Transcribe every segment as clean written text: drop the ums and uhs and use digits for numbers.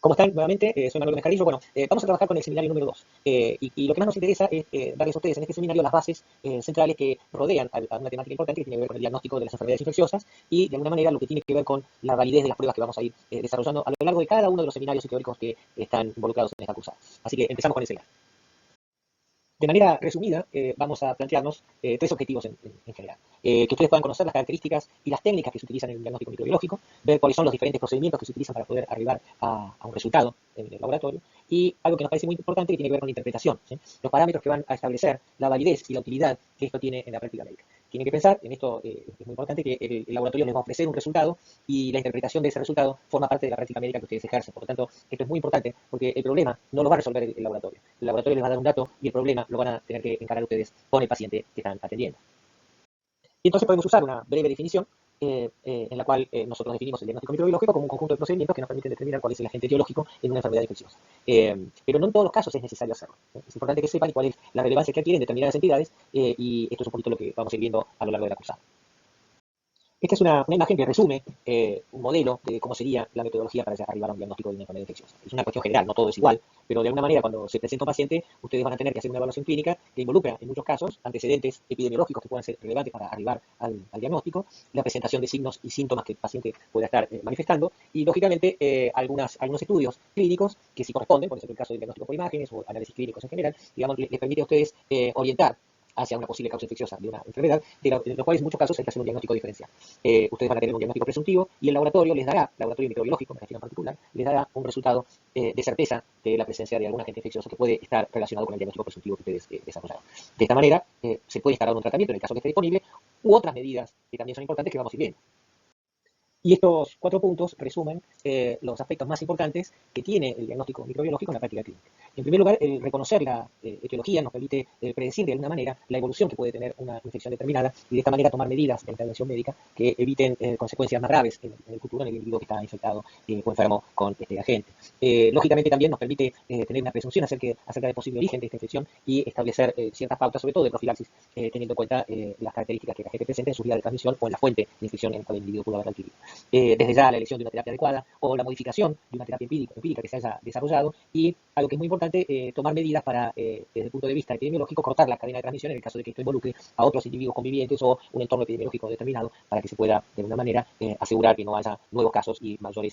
¿Cómo están? Nuevamente, soy Manuel Gómez Carrillo. Bueno, vamos a trabajar con el seminario número 2. Y lo que más nos interesa es darles a ustedes en este seminario las bases centrales que rodean a una temática importante que tiene que ver con el diagnóstico de las enfermedades infecciosas y, de alguna manera, lo que tiene que ver con la validez de las pruebas que vamos a ir desarrollando a lo largo de cada uno de los seminarios y teóricos que están involucrados en esta cursada. Así que empezamos con el seminario. De manera resumida, vamos a plantearnos tres objetivos en general. Que ustedes puedan conocer las características y las técnicas que se utilizan en el diagnóstico microbiológico, ver cuáles son los diferentes procedimientos que se utilizan para poder arribar a un resultado en el laboratorio, y algo que nos parece muy importante que tiene que ver con la interpretación, ¿sí? Los parámetros que van a establecer la validez y la utilidad que esto tiene en la práctica médica. Tienen que pensar, en esto es muy importante, que el laboratorio les va a ofrecer un resultado y la interpretación de ese resultado forma parte de la práctica médica que ustedes ejercen. Por lo tanto, esto es muy importante porque el problema no lo va a resolver el laboratorio. El laboratorio les va a dar un dato y el problema lo van a tener que encarar ustedes con el paciente que están atendiendo. Y entonces podemos usar una breve definición en la cual nosotros definimos el diagnóstico microbiológico como un conjunto de procedimientos que nos permiten determinar cuál es el agente etiológico en una enfermedad infecciosa. Pero no en todos los casos es necesario hacerlo. Es importante que sepan cuál es la relevancia que adquieren determinadas entidades y esto es un poquito lo que vamos a ir viendo a lo largo de la cursada. Esta es una imagen que resume un modelo de cómo sería la metodología para arribar a un diagnóstico de una enfermedad infecciosa. Es una cuestión general, no todo es igual, pero de alguna manera cuando se presenta un paciente, ustedes van a tener que hacer una evaluación clínica que involucra, en muchos casos, antecedentes epidemiológicos que puedan ser relevantes para arribar al diagnóstico, la presentación de signos y síntomas que el paciente pueda estar manifestando y, lógicamente, algunos estudios clínicos que sí corresponden, por ejemplo, el caso del diagnóstico por imágenes o análisis clínicos en general, digamos, les permite a ustedes orientar hacia una posible causa infecciosa de una enfermedad, de los cuales en muchos casos hay que hacer un diagnóstico diferencial. Ustedes van a tener un diagnóstico presuntivo y el laboratorio les dará, laboratorio microbiológico, me refiero en particular, les dará un resultado de certeza de la presencia de algún agente infeccioso que puede estar relacionado con el diagnóstico presuntivo que ustedes desarrollaron. De esta manera, se puede instalar un tratamiento en el caso que esté disponible u otras medidas que también son importantes que vamos a ir viendo. Y estos 4 puntos resumen los aspectos más importantes que tiene el diagnóstico microbiológico en la práctica clínica. En primer lugar, el reconocer la etiología nos permite predecir de alguna manera la evolución que puede tener una infección determinada y de esta manera tomar medidas de intervención médica que eviten consecuencias más graves en el futuro en el individuo que está infectado o enfermo con este agente. Lógicamente también nos permite tener una presunción acerca del posible origen de esta infección y establecer ciertas pautas, sobre todo de profilaxis, teniendo en cuenta las características que el agente presenta en su vía de transmisión o en la fuente de infección en la cual el individuo pudo haber adquirido. Desde ya la elección de una terapia adecuada o la modificación de una terapia empírica que se haya desarrollado y algo que es muy importante, tomar medidas para, desde el punto de vista epidemiológico, cortar la cadena de transmisión en el caso de que esto involucre a otros individuos convivientes o un entorno epidemiológico determinado para que se pueda de alguna manera asegurar que no haya nuevos casos y mayor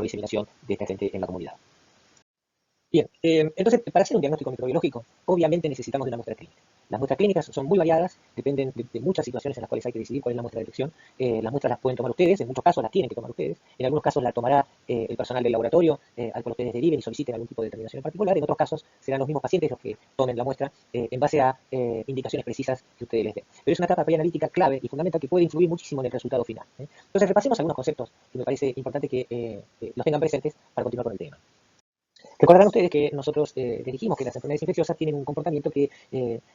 diseminación de este agente en la comunidad. Bien, entonces, para hacer un diagnóstico microbiológico, obviamente necesitamos de una muestra clínica. Las muestras clínicas son muy variadas, dependen de muchas situaciones en las cuales hay que decidir cuál es la muestra de elección. Las muestras las pueden tomar ustedes, en muchos casos las tienen que tomar ustedes, en algunos casos la tomará el personal del laboratorio al cual ustedes deriven y soliciten algún tipo de determinación en particular, en otros casos serán los mismos pacientes los que tomen la muestra en base a indicaciones precisas que ustedes les den. Pero es una etapa preanalítica clave y fundamental que puede influir muchísimo en el resultado final. Entonces, repasemos algunos conceptos que me parece importante que los tengan presentes para continuar con el tema. Recordarán ustedes que nosotros les dijimos que las enfermedades infecciosas tienen un comportamiento que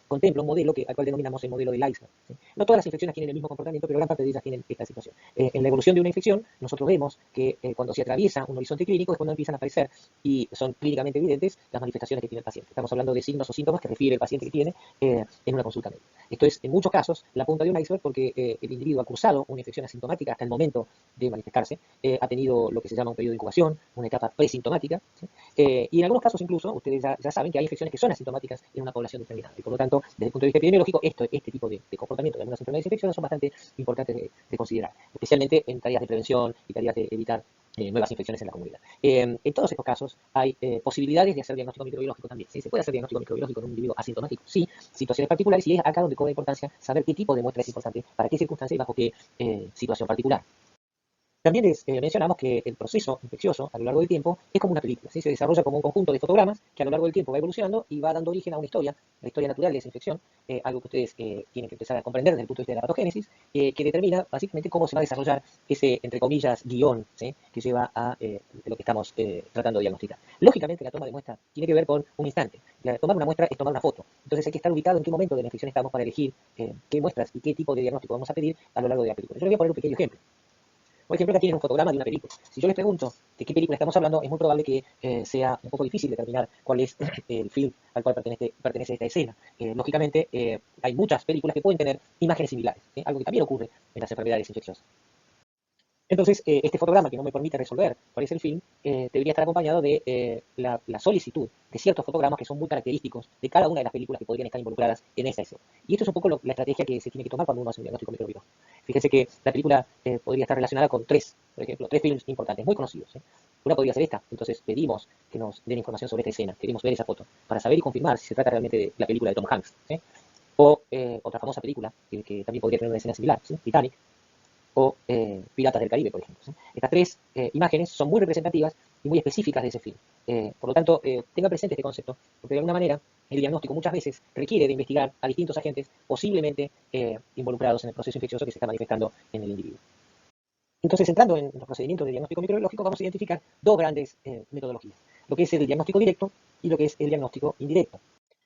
contempla un modelo al cual denominamos el modelo del iceberg, ¿sí? No todas las infecciones tienen el mismo comportamiento, pero gran parte de ellas tienen esta situación. En la evolución de una infección, nosotros vemos que cuando se atraviesa un horizonte clínico es cuando empiezan a aparecer, y son clínicamente evidentes, las manifestaciones que tiene el paciente. Estamos hablando de signos o síntomas que refiere el paciente que tiene en una consulta médica. Esto es, en muchos casos, la punta de un iceberg porque el individuo ha cursado una infección asintomática hasta el momento de manifestarse, ha tenido lo que se llama un periodo de incubación, una etapa presintomática, ¿sí? Y en algunos casos incluso, ustedes ya saben que hay infecciones que son asintomáticas en una población determinada. Y por lo tanto, desde el punto de vista epidemiológico, este tipo de comportamiento de algunas enfermedades infecciosas son bastante importantes de considerar, especialmente en tareas de prevención y tareas de evitar nuevas infecciones en la comunidad. En todos estos casos hay posibilidades de hacer diagnóstico microbiológico también. ¿Sí? ¿Se puede hacer diagnóstico microbiológico en un individuo asintomático? Sí, situaciones particulares, y es acá donde cobra importancia saber qué tipo de muestra es importante, para qué circunstancia y bajo qué situación particular. También les mencionamos que el proceso infeccioso a lo largo del tiempo es como una película, ¿sí? Se desarrolla como un conjunto de fotogramas que a lo largo del tiempo va evolucionando y va dando origen a una historia, la historia natural de esa infección, algo que ustedes tienen que empezar a comprender desde el punto de vista de la patogénesis, que determina básicamente cómo se va a desarrollar ese, entre comillas, guión, ¿sí? Que lleva a lo que estamos tratando de diagnosticar. Lógicamente la toma de muestra tiene que ver con un instante. Tomar una muestra es tomar una foto. Entonces hay que estar ubicado en qué momento de la infección estamos para elegir qué muestras y qué tipo de diagnóstico vamos a pedir a lo largo de la película. Yo les voy a poner un pequeño ejemplo. Por ejemplo, acá tienen un fotograma de una película. Si yo les pregunto de qué película estamos hablando, es muy probable que sea un poco difícil determinar cuál es el film al cual pertenece esta escena. Lógicamente, hay muchas películas que pueden tener imágenes similares, algo que también ocurre en las enfermedades infecciosas. Entonces, este fotograma que no me permite resolver cuál es el film, debería estar acompañado de la solicitud de ciertos fotogramas que son muy característicos de cada una de las películas que podrían estar involucradas en esa escena. Y esto es un poco la estrategia que se tiene que tomar cuando uno hace un diagnóstico microbiológico. Fíjense que la película podría estar relacionada con por ejemplo, tres films importantes, muy conocidos. Una podría ser esta, entonces pedimos que nos den información sobre esta escena, queremos ver esa foto, para saber y confirmar si se trata realmente de la película de Tom Hanks. O otra famosa película que también podría tener una escena similar, Titanic, o Piratas del Caribe, por ejemplo. Estas tres imágenes son muy representativas y muy específicas de ese film. Por lo tanto, tenga presente este concepto, porque de alguna manera el diagnóstico muchas veces requiere de investigar a distintos agentes posiblemente involucrados en el proceso infeccioso que se está manifestando en el individuo. Entonces, entrando en los procedimientos de diagnóstico microbiológico, vamos a identificar dos grandes metodologías, lo que es el diagnóstico directo y lo que es el diagnóstico indirecto.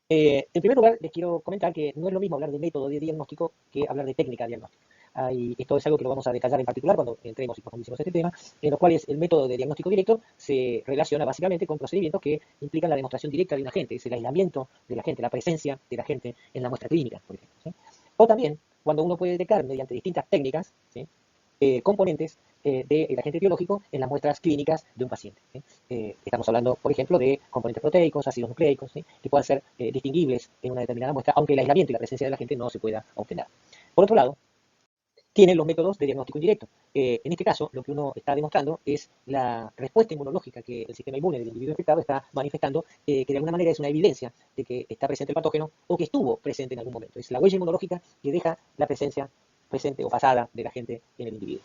En primer lugar, les quiero comentar que no es lo mismo hablar de método de diagnóstico que hablar de técnica diagnóstica. Esto es algo que lo vamos a detallar en particular cuando entremos y profundicemos este tema, en los cuales el método de diagnóstico directo se relaciona básicamente con procedimientos que implican la demostración directa de un agente, es el aislamiento del agente, la presencia del agente en la muestra clínica, por ejemplo. O también cuando uno puede detectar mediante distintas técnicas, componentes del agente biológico en las muestras clínicas de un paciente. Estamos hablando, por ejemplo, de componentes proteicos, ácidos nucleicos, que puedan ser distinguibles en una determinada muestra, aunque el aislamiento y la presencia del agente no se pueda obtener. Por otro lado, tienen los métodos de diagnóstico indirecto. En este caso, lo que uno está demostrando es la respuesta inmunológica que el sistema inmune del individuo infectado está manifestando, que de alguna manera es una evidencia de que está presente el patógeno o que estuvo presente en algún momento. Es la huella inmunológica que deja la presencia presente o pasada del agente en el individuo.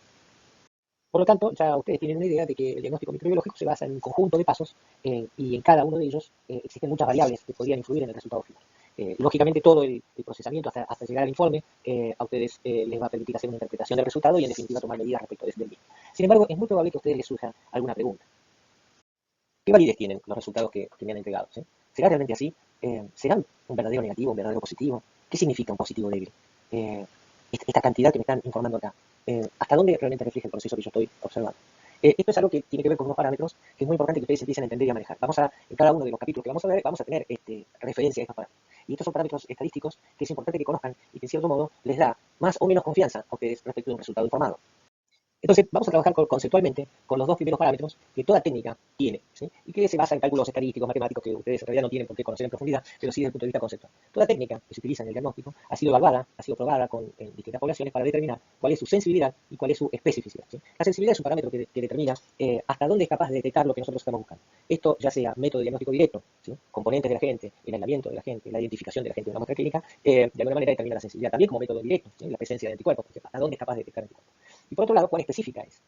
Por lo tanto, ya ustedes tienen una idea de que el diagnóstico microbiológico se basa en un conjunto de pasos y en cada uno de ellos existen muchas variables que podrían influir en el resultado final. Lógicamente, todo el procesamiento hasta llegar al informe a ustedes les va a permitir hacer una interpretación del resultado y, en definitiva, tomar medidas respecto del mismo. Sin embargo, es muy probable que a ustedes les surja alguna pregunta. ¿Qué validez tienen los resultados que me han entregado? ¿Será realmente así? ¿Serán un verdadero negativo, un verdadero positivo? ¿Qué significa un positivo débil? Esta cantidad que me están informando acá, ¿hasta dónde realmente refleja el proceso que yo estoy observando? Esto es algo que tiene que ver con unos parámetros que es muy importante que ustedes empiecen a entender y a manejar. En cada uno de los capítulos que vamos a ver, vamos a tener referencia a estos parámetros. Y estos son parámetros estadísticos que es importante que conozcan y que, en cierto modo, les da más o menos confianza a ustedes respecto de un resultado informado. Entonces, vamos a trabajar conceptualmente con los dos primeros parámetros que toda técnica tiene, y que se basa en cálculos estadísticos, matemáticos, que ustedes en realidad no tienen por qué conocer en profundidad, pero sí desde el punto de vista conceptual. Toda técnica que se utiliza en el diagnóstico ha sido evaluada, ha sido probada en distintas poblaciones para determinar cuál es su sensibilidad y cuál es su especificidad. La sensibilidad es un parámetro que determina hasta dónde es capaz de detectar lo que nosotros estamos buscando. Esto ya sea método de diagnóstico directo, componentes del agente, el aislamiento del agente, la identificación del agente de una muestra clínica, de alguna manera determina la sensibilidad. También como método directo, la presencia de anticuerpos, hasta dónde es capaz de detectar anticuerpos. Y por otro lado, cuán específica es.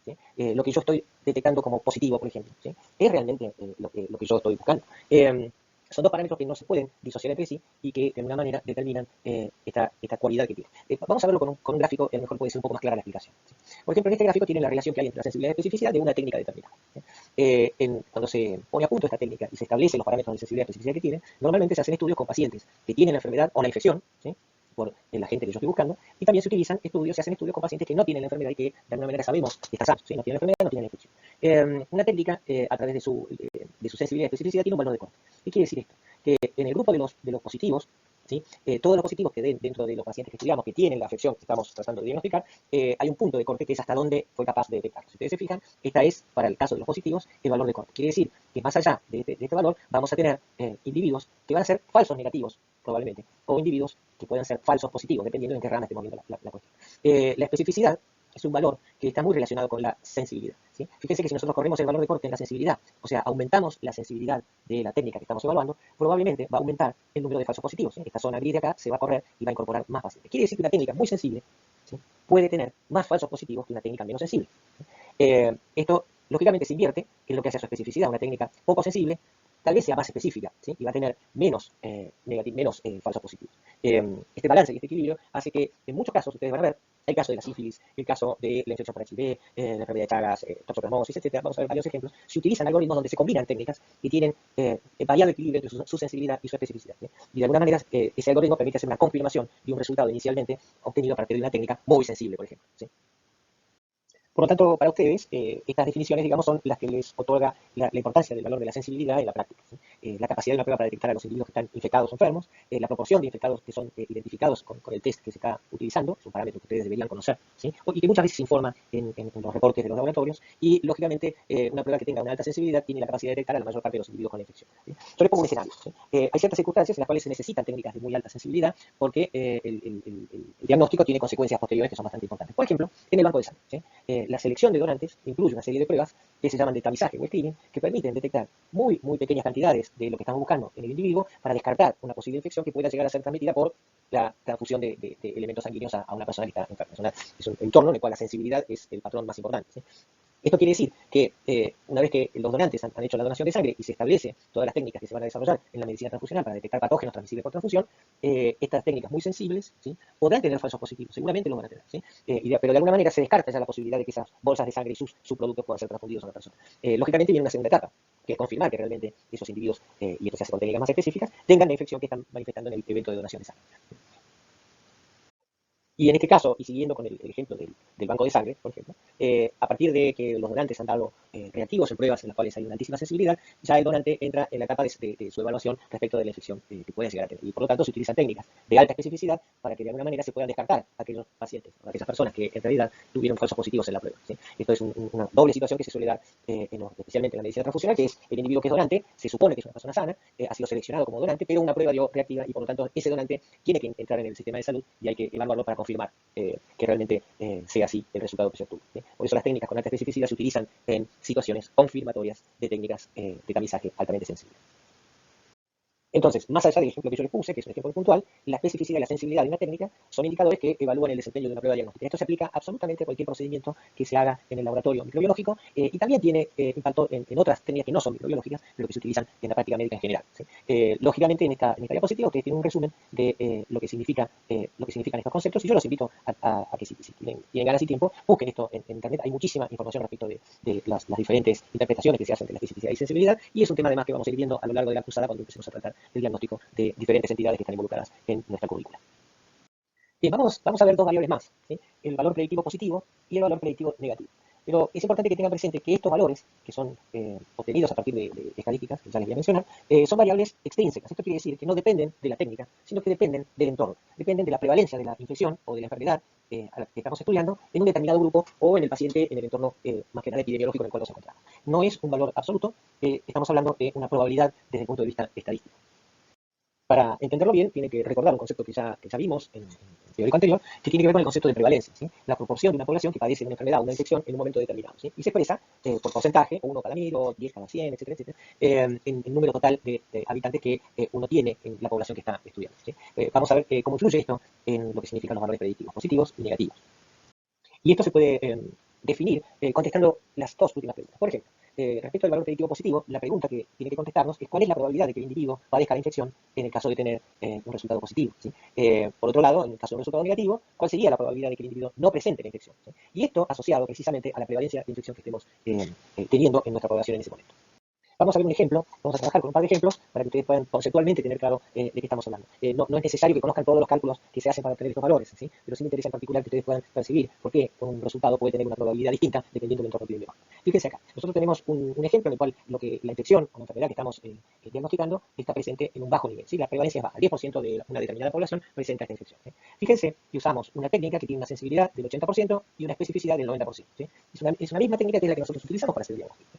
Lo que yo estoy detectando como positivo, por ejemplo, es realmente lo que yo estoy buscando. Son dos parámetros que no se pueden disociar entre sí y que de alguna manera determinan esta cualidad que tiene. Vamos a verlo con un gráfico, a lo mejor puede ser un poco más clara la explicación. Por ejemplo, en este gráfico tiene la relación que hay entre la sensibilidad y la especificidad de una técnica determinada. Cuando se pone a punto esta técnica y se establecen los parámetros de sensibilidad y especificidad que tiene, normalmente se hacen estudios con pacientes que tienen la enfermedad o la infección, por el agente que yo estoy buscando, y también se utilizan estudios, se hacen estudios con pacientes que no tienen la enfermedad y que de alguna manera sabemos que están sanos, no tienen la enfermedad, no tienen la infección. Una técnica, a través de su sensibilidad y especificidad, tiene un valor de corte. ¿Qué quiere decir esto? Que en el grupo de los positivos, todos los positivos que den dentro de los pacientes que estudiamos que tienen la afección que estamos tratando de diagnosticar, hay un punto de corte que es hasta dónde fue capaz de detectar. Si ustedes se fijan, esta es, para el caso de los positivos, el valor de corte. Quiere decir que más allá de este valor, vamos a tener individuos que van a ser falsos negativos, probablemente, o individuos que pueden ser falsos positivos, dependiendo en qué rama estemos viendo la cuestión. La especificidad es un valor que está muy relacionado con la sensibilidad. Fíjense que si nosotros corremos el valor de corte en la sensibilidad, o sea, aumentamos la sensibilidad de la técnica que estamos evaluando, probablemente va a aumentar el número de falsos positivos. Esta zona gris de acá se va a correr y va a incorporar más pacientes. Quiere decir que una técnica muy sensible puede tener más falsos positivos que una técnica menos sensible. Esto, lógicamente, se invierte en lo que hace a su especificidad. Una técnica poco sensible tal vez sea más específica, y va a tener menos falsos positivos. Este balance y este equilibrio hace que, en muchos casos, ustedes van a ver, el caso de la sífilis, el caso de la infección por HIV, la enfermedad de Chagas, toxoplasmosis, etc. Vamos a ver varios ejemplos. Se utilizan algoritmos donde se combinan técnicas y tienen variado equilibrio entre su sensibilidad y su especificidad. Y de alguna manera, ese algoritmo permite hacer una confirmación de un resultado inicialmente obtenido a partir de una técnica muy sensible, por ejemplo. Por lo tanto, para ustedes, estas definiciones, digamos, son las que les otorga la importancia del valor de la sensibilidad en la práctica, ¿sí? La capacidad de una prueba para detectar a los individuos que están infectados o enfermos, la proporción de infectados que son identificados con el test que se está utilizando, es un parámetro que ustedes deberían conocer, ¿sí? Y que muchas veces se informa en los reportes de los laboratorios, y lógicamente una prueba que tenga una alta sensibilidad tiene la capacidad de detectar a la mayor parte de los individuos con la infección, ¿sí? Yo les pongo un escenario, ¿sí? Hay ciertas circunstancias en las cuales se necesitan técnicas de muy alta sensibilidad porque el diagnóstico tiene consecuencias posteriores que son bastante importantes. Por ejemplo, en el banco de sangre, ¿sí? La selección de donantes incluye una serie de pruebas que se llaman de tamizaje o screening, que permiten detectar muy pequeñas cantidades de lo que estamos buscando en el individuo para descartar una posible infección que pueda llegar a ser transmitida por la transfusión de elementos sanguíneos a una persona que está enferma. Es un entorno en el cual la sensibilidad es el patrón más importante, ¿sí? Esto quiere decir que una vez que los donantes han hecho la donación de sangre y se establece todas las técnicas que se van a desarrollar en la medicina transfusional para detectar patógenos transmisibles por transfusión, estas técnicas muy sensibles, ¿sí?, podrán tener falsos positivos, seguramente lo van a tener, ¿sí? Pero de alguna manera se descarta ya la posibilidad de que esas bolsas de sangre y sus subproductos puedan ser transfundidos a una persona. Lógicamente viene una segunda etapa, que es confirmar que realmente esos individuos, y esto se hace con técnicas más específicas, tengan la infección que están manifestando en el evento de donación de sangre. Y en este caso, y siguiendo con el ejemplo del banco de sangre, por ejemplo, a partir de que los donantes han dado reactivos en pruebas en las cuales hay una altísima sensibilidad, ya el donante entra en la etapa de su evaluación respecto de la infección que puede llegar a tener. Y por lo tanto se utilizan técnicas de alta especificidad para que de alguna manera se puedan descartar a aquellos pacientes, a aquellas personas que en realidad tuvieron falsos positivos en la prueba, ¿sí? Esto es una doble situación que se suele dar, especialmente en la medicina transfusional, que es el individuo que es donante, se supone que es una persona sana, ha sido seleccionado como donante, pero una prueba dio reactiva y por lo tanto ese donante tiene que entrar en el sistema de salud y hay que evaluarlo para confirmar que realmente sea así el resultado que se obtuvo, ¿sí? Por eso las técnicas con alta especificidad se utilizan en situaciones confirmatorias de técnicas de tamizaje altamente sensibles. Entonces, más allá del ejemplo que yo les puse, que es un ejemplo puntual, la especificidad y la sensibilidad de una técnica son indicadores que evalúan el desempeño de una prueba diagnóstica. Esto se aplica absolutamente a cualquier procedimiento que se haga en el laboratorio microbiológico y también tiene impacto en otras técnicas que no son microbiológicas, pero que se utilizan en la práctica médica en general, ¿sí? Lógicamente, en esta diapositiva ustedes tienen un resumen de lo que significan estos conceptos y yo los invito a que si tienen ganas y tiempo, busquen esto en Internet. Hay muchísima información respecto de las diferentes interpretaciones que se hacen de la especificidad y sensibilidad y es un tema además que vamos a ir viendo a lo largo de la cursada cuando empecemos a tratar el diagnóstico de diferentes entidades que están involucradas en nuestra currícula. Bien, vamos a ver dos variables más, ¿sí? El valor predictivo positivo y el valor predictivo negativo. Pero es importante que tengan presente que estos valores, que son obtenidos a partir de estadísticas, que ya les voy a mencionar, son variables extrínsecas. Esto quiere decir que no dependen de la técnica, sino que dependen del entorno, dependen de la prevalencia de la infección o de la enfermedad a la que estamos estudiando en un determinado grupo o en el paciente en el entorno más que nada epidemiológico en el cual nos encontramos. No es un valor absoluto, estamos hablando de una probabilidad desde el punto de vista estadístico. Para entenderlo bien, tiene que recordar un concepto que ya vimos en el teórico anterior, que tiene que ver con el concepto de prevalencia, ¿sí? La proporción de una población que padece de una enfermedad o una infección en un momento determinado, ¿sí? Y se expresa por porcentaje, 1 cada 1000 o 10 cada 100, etcétera, etcétera, en el número total de habitantes que uno tiene en la población que está estudiando, ¿sí? Vamos a ver cómo influye esto en lo que significan los valores predictivos, positivos y negativos. Y esto se puede definir contestando las dos últimas preguntas. Por ejemplo, respecto al valor predictivo positivo, la pregunta que tiene que contestarnos es cuál es la probabilidad de que el individuo padezca la infección en el caso de tener un resultado positivo, ¿sí? Por otro lado, en el caso de un resultado negativo, ¿cuál sería la probabilidad de que el individuo no presente la infección, ¿sí? Y esto asociado precisamente a la prevalencia de infección que estemos teniendo en nuestra población en ese momento. Vamos a ver un ejemplo, vamos a trabajar con un par de ejemplos para que ustedes puedan conceptualmente tener claro de qué estamos hablando. No es necesario que conozcan todos los cálculos que se hacen para obtener estos valores, ¿sí? Pero sí me interesa en particular que ustedes puedan percibir por qué un resultado puede tener una probabilidad distinta dependiendo del entorno epidemiológico. Fíjense acá, nosotros tenemos un ejemplo en el cual la infección o la enfermedad que estamos diagnosticando está presente en un bajo nivel, ¿sí? La prevalencia es baja, el 10% de una determinada población presenta esta infección, ¿sí? Fíjense que usamos una técnica que tiene una sensibilidad del 80% y una especificidad del 90%, ¿sí? Es una misma técnica que es la que nosotros utilizamos para hacer el diagnóstico.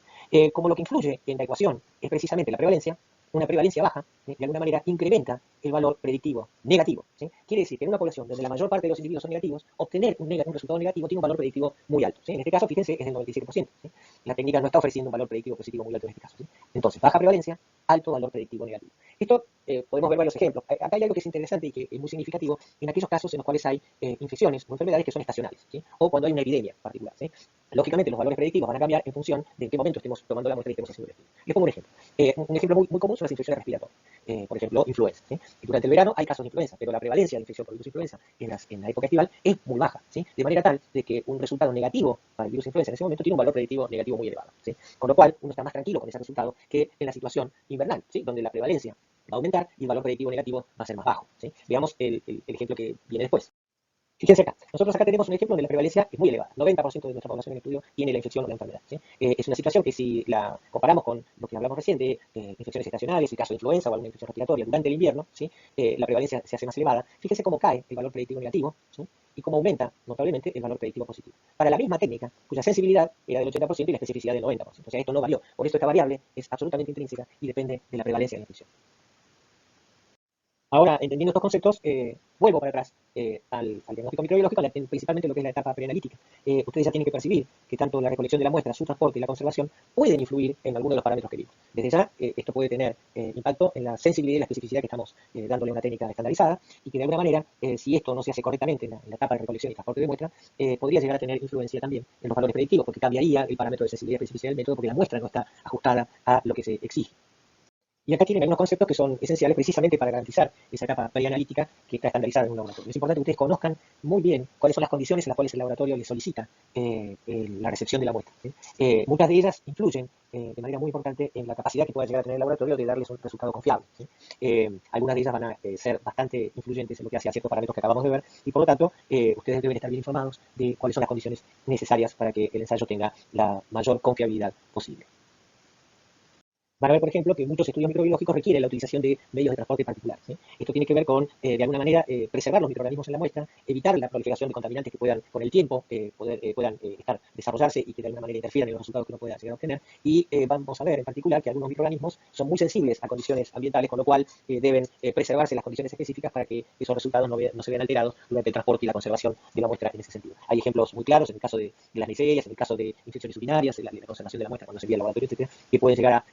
Como lo que influye en la ecuación es precisamente la prevalencia, una prevalencia baja, ¿sí?, de alguna manera incrementa el valor predictivo negativo, ¿sí? Quiere decir que en una población donde la mayor parte de los individuos son negativos, obtener un resultado negativo tiene un valor predictivo muy alto, ¿sí? En este caso, fíjense, es del 97%, ¿sí? La técnica no está ofreciendo un valor predictivo positivo muy alto en este caso, ¿sí? Entonces, baja prevalencia, alto valor predictivo negativo. Esto podemos ver varios ejemplos. Acá hay algo que es interesante y que es muy significativo en aquellos casos en los cuales hay infecciones o enfermedades que son estacionales, ¿sí? O cuando hay una epidemia particular, ¿sí? Lógicamente, los valores predictivos van a cambiar en función de en qué momento estemos tomando la muestra y estemos haciendo el estudio. Les pongo un ejemplo. Un ejemplo muy común son las infecciones respiratorias. Por ejemplo, influenza, ¿sí? Durante el verano hay casos de influenza, pero la prevalencia de infección por virus influenza en la época estival es muy baja, ¿sí? De manera tal de que un resultado negativo para el virus influenza en ese momento tiene un valor predictivo negativo muy elevado, ¿sí? Con lo cual, uno está más tranquilo con ese resultado que en la situación invernal, ¿sí?, donde la prevalencia va a aumentar y el valor predictivo negativo va a ser más bajo, ¿sí? Veamos el ejemplo que viene después. Fíjense acá, nosotros acá tenemos un ejemplo donde la prevalencia es muy elevada. 90% de nuestra población en estudio tiene la infección o la enfermedad, ¿sí? Es una situación que si la comparamos con lo que hablamos recién de infecciones estacionales, el caso de influenza o alguna infección respiratoria durante el invierno, ¿sí? La prevalencia se hace más elevada. Fíjense cómo cae el valor predictivo negativo, ¿sí? Y cómo aumenta notablemente el valor predictivo positivo. Para la misma técnica, cuya sensibilidad era del 80% y la especificidad del 90%. O sea, esto no varió. Por esto esta variable es absolutamente intrínseca y depende de la prevalencia de la infección. Ahora, entendiendo estos conceptos, vuelvo para atrás al diagnóstico microbiológico, principalmente lo que es la etapa preanalítica. Ustedes ya tienen que percibir que tanto la recolección de la muestra, su transporte y la conservación pueden influir en algunos de los parámetros que vimos. Desde ya, esto puede tener impacto en la sensibilidad y la especificidad que estamos dándole a una técnica estandarizada y que de alguna manera, si esto no se hace correctamente en la etapa de recolección y transporte de muestra, podría llegar a tener influencia también en los valores predictivos, porque cambiaría el parámetro de sensibilidad y especificidad del método, porque la muestra no está ajustada a lo que se exige. Y acá tienen algunos conceptos que son esenciales precisamente para garantizar esa etapa preanalítica que está estandarizada en un laboratorio. Es importante que ustedes conozcan muy bien cuáles son las condiciones en las cuales el laboratorio les solicita la recepción de la muestra, ¿sí? Muchas de ellas influyen de manera muy importante en la capacidad que pueda llegar a tener el laboratorio de darles un resultado confiable, ¿sí? Algunas de ellas van a ser bastante influyentes en lo que hace a ciertos parámetros que acabamos de ver y por lo tanto ustedes deben estar bien informados de cuáles son las condiciones necesarias para que el ensayo tenga la mayor confiabilidad posible. Van a ver, por ejemplo, que muchos estudios microbiológicos requieren la utilización de medios de transporte particulares, ¿sí? Esto tiene que ver con, de alguna manera, preservar los microorganismos en la muestra, evitar la proliferación de contaminantes que puedan, con el tiempo, puedan desarrollarse y que de alguna manera interfieran en los resultados que uno pueda llegar a obtener. Y vamos a ver, en particular, que algunos microorganismos son muy sensibles a condiciones ambientales, con lo cual deben preservarse las condiciones específicas para que esos resultados no se vean alterados durante el transporte y la conservación de la muestra en ese sentido. Hay ejemplos muy claros en el caso de las nicerias, en el caso de infecciones urinarias, en la conservación de la muestra cuando se envía al laboratorio, etcétera, que pueden llegar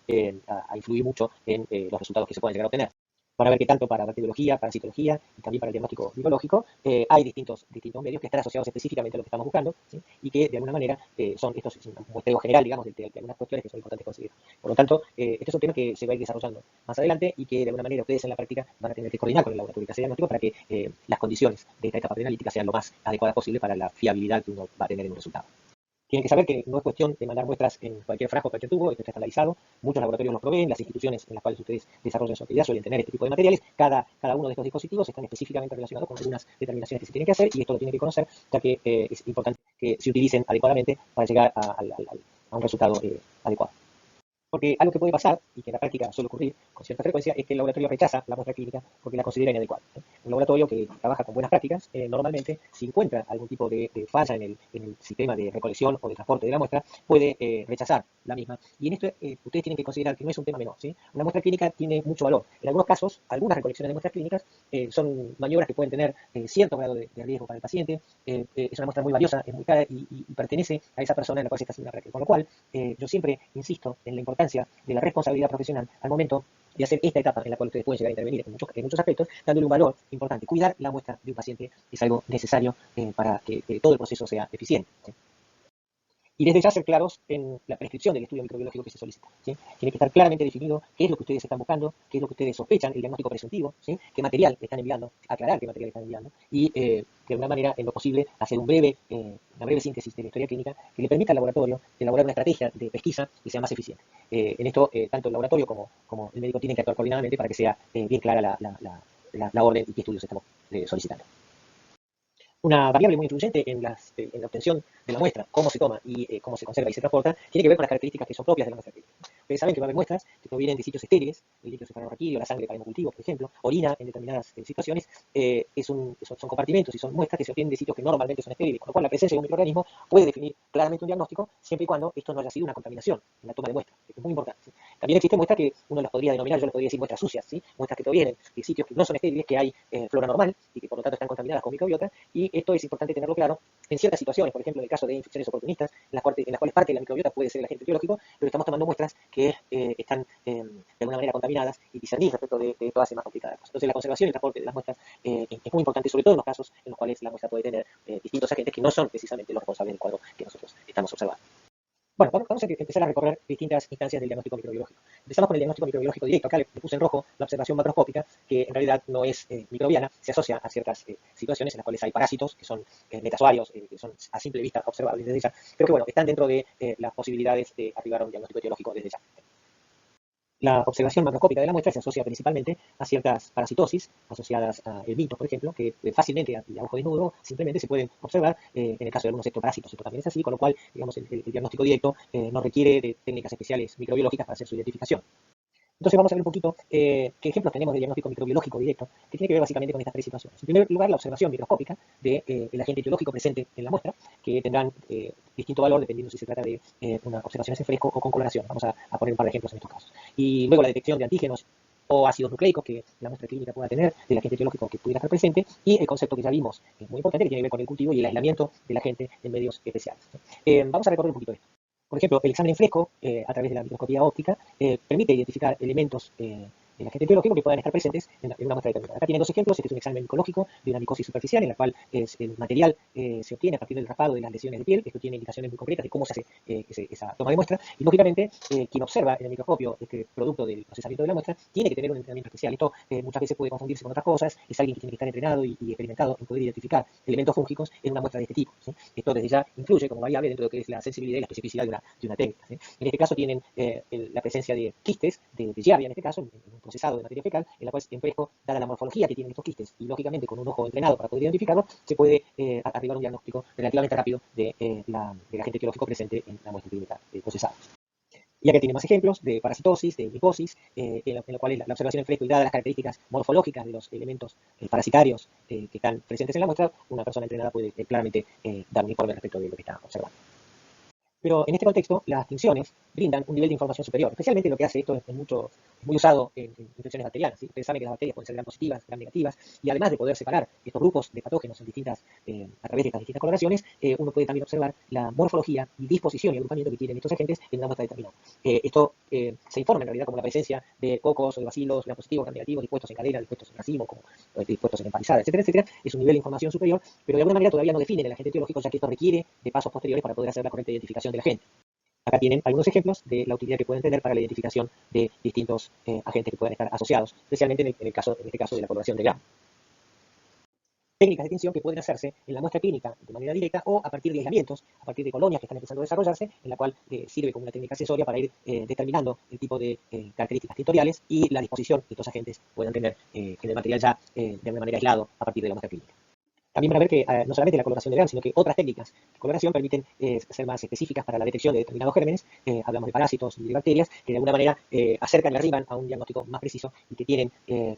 a influir mucho en los resultados que se pueden llegar a obtener. Van a ver que tanto para bacteriología, parasitología y también para el diagnóstico biológico hay distintos medios que están asociados específicamente a lo que estamos buscando, ¿sí? Y que de alguna manera estos es un muestreo general, digamos, de algunas cuestiones que son importantes conseguir. Por lo tanto, este es un tema que se va a ir desarrollando más adelante y que de alguna manera ustedes en la práctica van a tener que coordinar con el laboratorio que hace diagnóstico para que las condiciones de esta etapa preanalítica sean lo más adecuadas posible para la fiabilidad que uno va a tener en un resultado. Tienen que saber que no es cuestión de mandar muestras en cualquier frasco, cualquier tubo, esto está estandarizado. Muchos laboratorios los proveen, las instituciones en las cuales ustedes desarrollan su actividad suelen tener este tipo de materiales. Cada uno de estos dispositivos están específicamente relacionados con algunas determinaciones que se tienen que hacer y esto lo tienen que conocer, ya que es importante que se utilicen adecuadamente para llegar a un resultado adecuado. Porque algo que puede pasar, y que en la práctica suele ocurrir con cierta frecuencia, es que el laboratorio rechaza la muestra clínica porque la considera inadecuada, ¿no? Un laboratorio que trabaja con buenas prácticas, normalmente, si encuentra algún tipo de falla en el sistema de recolección o de transporte de la muestra, puede rechazar la misma. Y en esto ustedes tienen que considerar que no es un tema menor, ¿sí? Una muestra clínica tiene mucho valor. En algunos casos, algunas recolecciones de muestras clínicas son maniobras que pueden tener cierto grado de riesgo para el paciente. Es una muestra muy valiosa, es muy cara y pertenece a esa persona en la cual se está haciendo la práctica. Con lo cual, yo siempre insisto en la importancia de la responsabilidad profesional al momento de hacer esta etapa en la cual ustedes pueden llegar a intervenir en muchos aspectos, dándole un valor importante. Cuidar la muestra de un paciente es algo necesario para que todo el proceso sea eficiente, ¿sí? Y desde ya ser claros en la prescripción del estudio microbiológico que se solicita, ¿sí? Tiene que estar claramente definido qué es lo que ustedes están buscando, qué es lo que ustedes sospechan, el diagnóstico presuntivo, ¿sí? Qué material están enviando, aclarar qué material están enviando y de alguna manera, en lo posible, hacer una breve síntesis de la historia clínica que le permita al laboratorio elaborar una estrategia de pesquisa que sea más eficiente. En esto, tanto el laboratorio como el médico tienen que actuar coordinadamente para que sea bien clara la orden y qué estudios estamos solicitando. Una variable muy influyente en la obtención de la muestra, cómo se toma y cómo se conserva y se transporta, tiene que ver con las características que son propias de la muestra clínica. Ustedes saben que va a haber muestras que provienen de sitios estériles, el líquido cefalorraquídeo, la sangre para hemocultivo, por ejemplo, orina en determinadas situaciones, son compartimentos y son muestras que se obtienen de sitios que normalmente son estériles, con lo cual la presencia de un microorganismo puede definir claramente un diagnóstico siempre y cuando esto no haya sido una contaminación en la toma de muestras. Esto es muy importante, ¿sí? También existen muestras que uno las podría denominar, yo las podría decir muestras sucias, ¿sí? Muestras que provienen de sitios que no son estériles, que hay flora normal y que por lo tanto están contaminadas con microbiota, y esto es importante tenerlo claro en ciertas situaciones, por ejemplo en el caso de infecciones oportunistas, en las cuales parte de la microbiota puede ser el agente etiológico, pero estamos tomando muestras que están de alguna manera contaminadas y discernir respecto de todas las más complicadas cosas. Entonces la conservación y el transporte de las muestras es muy importante, sobre todo en los casos en los cuales la muestra puede tener distintos agentes que no son precisamente los responsables del cuadro que nosotros estamos observando. Bueno, vamos a empezar a recorrer distintas instancias del diagnóstico microbiológico. Empezamos con el diagnóstico microbiológico directo. Acá le puse en rojo la observación macroscópica, que en realidad no es microbiana, se asocia a ciertas situaciones en las cuales hay parásitos, que son metasuarios, que son a simple vista observables desde ya, pero que bueno, están dentro de las posibilidades de arribar a un diagnóstico etiológico desde ya. La observación macroscópica de la muestra se asocia principalmente a ciertas parasitosis asociadas a mitos, por ejemplo, que fácilmente a ojo desnudo simplemente se pueden observar en el caso de algunos ectoparásitos. Esto también es así, con lo cual, digamos, el diagnóstico directo no requiere de técnicas especiales microbiológicas para hacer su identificación. Entonces vamos a ver un poquito qué ejemplos tenemos de diagnóstico microbiológico directo, que tiene que ver básicamente con estas tres situaciones. En primer lugar, la observación microscópica del agente etiológico presente en la muestra, que tendrán distinto valor dependiendo si se trata de una observación en fresco o con coloración. Vamos a poner un par de ejemplos en estos casos. Y luego la detección de antígenos o ácidos nucleicos que la muestra clínica pueda tener del agente etiológico que pudiera estar presente, y el concepto que ya vimos, que es muy importante, que tiene que ver con el cultivo y el aislamiento del agente en medios especiales. Vamos a recorrer un poquito esto. Por ejemplo, el examen en fresco, a través de la microscopía óptica, permite identificar elementos del agente etiológico que puedan estar presentes en una muestra determinada. Acá tienen dos ejemplos. Este es un examen micológico de una micosis superficial, en la cual el material se obtiene a partir del raspado de las lesiones de piel. Esto tiene indicaciones muy concretas de cómo se hace esa toma de muestra. Y lógicamente, quien observa en el microscopio este producto del procesamiento de la muestra tiene que tener un entrenamiento especial. Esto muchas veces puede confundirse con otras cosas. Es alguien que tiene que estar entrenado y experimentado en poder identificar elementos fúngicos en una muestra de este tipo, ¿sí? Esto desde ya influye como variable dentro de lo que es la sensibilidad y la especificidad de una técnica, ¿sí? En este caso tienen la presencia de quistes, de Giardia en este caso, en un procesado de materia fecal, en la cual en fresco, dada la morfología que tienen estos quistes, y lógicamente con un ojo entrenado para poder identificarlo, se puede arribar a un diagnóstico relativamente rápido del agente etiológico presente en la muestra clínica procesada. Y acá tiene más ejemplos de parasitosis, de micosis, en lo cual la observación en fresco y dadas las características morfológicas de los elementos parasitarios que están presentes en la muestra, una persona entrenada puede claramente dar un informe respecto de lo que está observando. Pero en este contexto, las tinciones brindan un nivel de información superior. Especialmente lo que hace esto es muy usado en infecciones bacterianas, ¿sí? Ustedes saben que las bacterias pueden ser gram positivas, gram negativas, y además de poder separar estos grupos de patógenos a través de estas distintas coloraciones, uno puede también observar la morfología y disposición y agrupamiento que tienen estos agentes en una muestra determinada. Esto se informa en realidad como la presencia de cocos o de bacilos gram positivos, gram negativos, dispuestos en cadena, dispuestos en racimo, como dispuestos en empalizada, etcétera, etcétera. Es un nivel de información superior, pero de alguna manera todavía no definen el agente etiológico, ya que esto requiere de pasos posteriores para poder hacer la correcta identificación de la gente. Acá tienen algunos ejemplos de la utilidad que pueden tener para la identificación de distintos agentes que pueden estar asociados, especialmente en este caso de la coloración de Gram. Técnicas de tinción que pueden hacerse en la muestra clínica de manera directa o a partir de aislamientos, a partir de colonias que están empezando a desarrollarse, en la cual sirve como una técnica accesoria para ir determinando el tipo de características tintoriales y la disposición que estos agentes puedan tener en el material ya de una manera aislado a partir de la muestra clínica. También van a ver que no solamente la coloración de Gram, sino que otras técnicas de coloración permiten ser más específicas para la detección de determinados gérmenes. Hablamos de parásitos y de bacterias que de alguna manera acercan y arriban a un diagnóstico más preciso y que tienen